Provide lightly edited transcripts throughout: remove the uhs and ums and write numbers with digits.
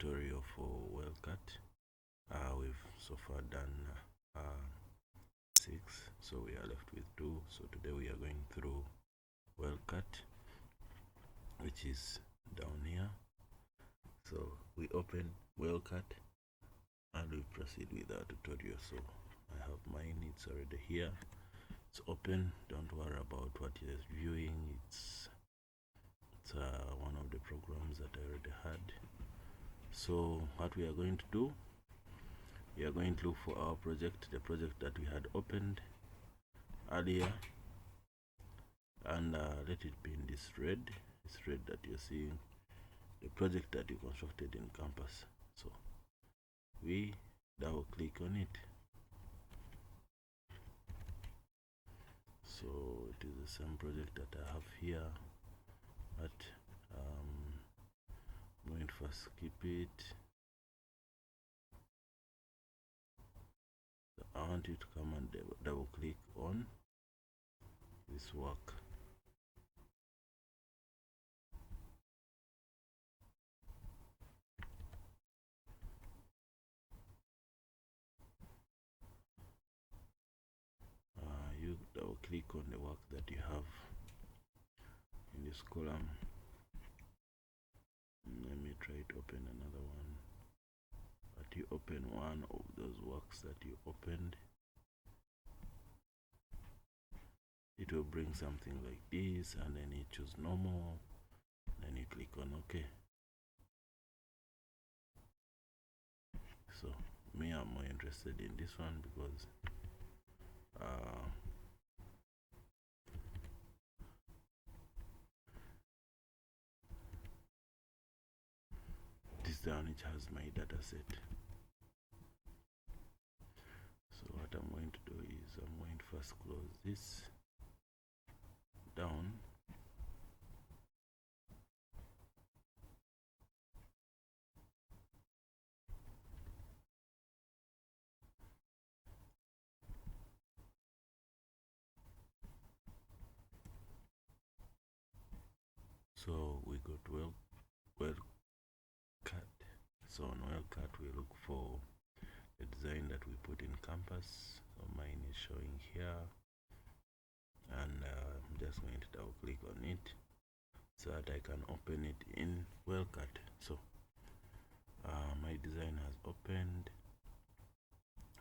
tutorial for WellCat. We've so far done 6, so we are left with 2. So today we are going through WellCat, which is down here. So we open WellCat and we proceed with our tutorial. So I have mine, it's already here, it's open. Don't worry about what you're viewing. It's one of the programs that I already had. So what we are going to do, we are going to look for our project, the project that we had opened earlier, and let it be in this red that you're seeing, the project that you constructed in campus. So we double click on it. So it is the same project that I have here, but I'm going to first skip it. So I want you to come and double click on this work. You double click on the work that you have in this column. Let me try to open another one. But you open one of those works that you opened, it will bring something like this, and then you choose normal, then you click on OK. So me, I'm more interested in this one because this down it has my data set. So what I'm going to do is I'm going to first close this down. So we got WellCat. So on WellCat we look for the design that we put in campus. So mine is showing here, and I'm just going to double click on it so that I can open it in WellCat. So my design has opened.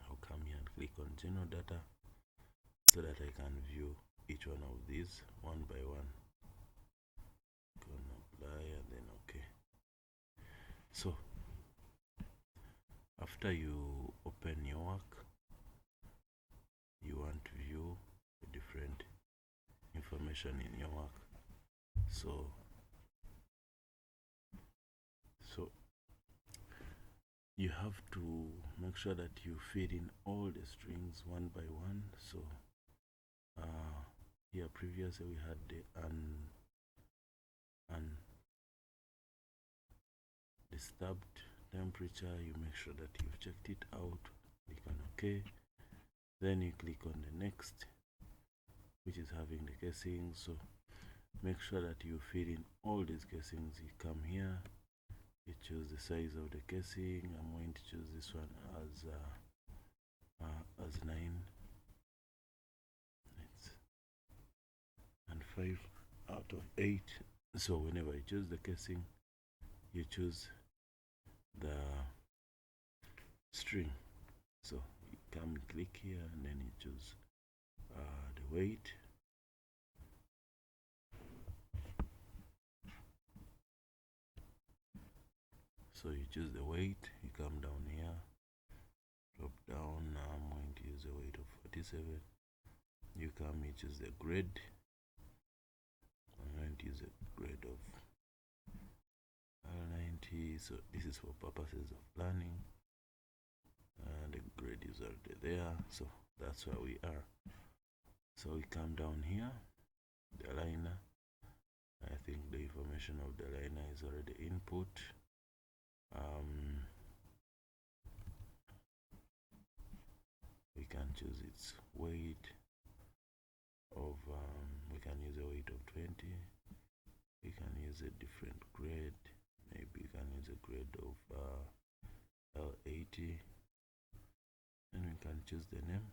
I'll come here and click on General Data so that I can view each one of these one by one. Gonna apply and then OK. So after you open your work, you want to view the different information in your work. So you have to make sure that you feed in all the strings one by one. So here previously we had the undisturbed temperature. You make sure that you've checked it out, click on OK, then you click on the next, which is having the casing. So make sure that you feed in all these casings. You come here, you choose the size of the casing. I'm going to choose this one as 9 and 5 out of 8. So whenever you choose the casing, you choose the string. So you come and click here, and then you choose the weight. So you choose the weight, you come down here, drop down. Now I'm going to use a weight of 47. You come, you choose the grade. I'm going to use a grade of 90. So this is for purposes of planning, and the grade is already there. So that's where we are. So we come down here, the liner. I think the information of the liner is already input. We can choose its weight of we can use a weight of 20. We can use a different grade. Maybe you can use a grade grade of L80, and we can choose the name.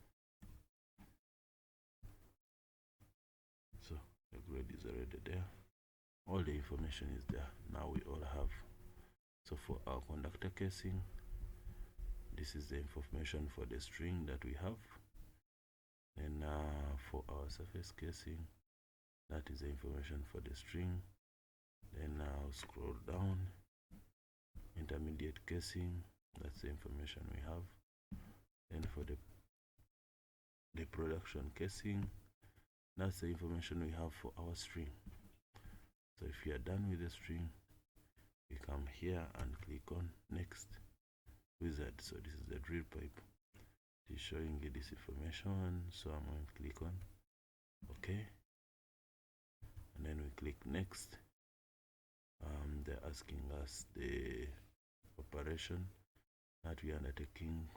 So the grade is already there, all the information is there. Now we all have. So for our conductor casing, this is the information for the string that we have. And for our surface casing, that is the information for the string. Then now scroll down, intermediate casing, that's the information we have. And for the production casing, that's the information we have for our string. So if you are done with the string, we come here and click on next wizard. So this is the drill pipe. It is showing you this information, so I'm going to click on OK, and then we click next. They're asking us the operation that we are undertaking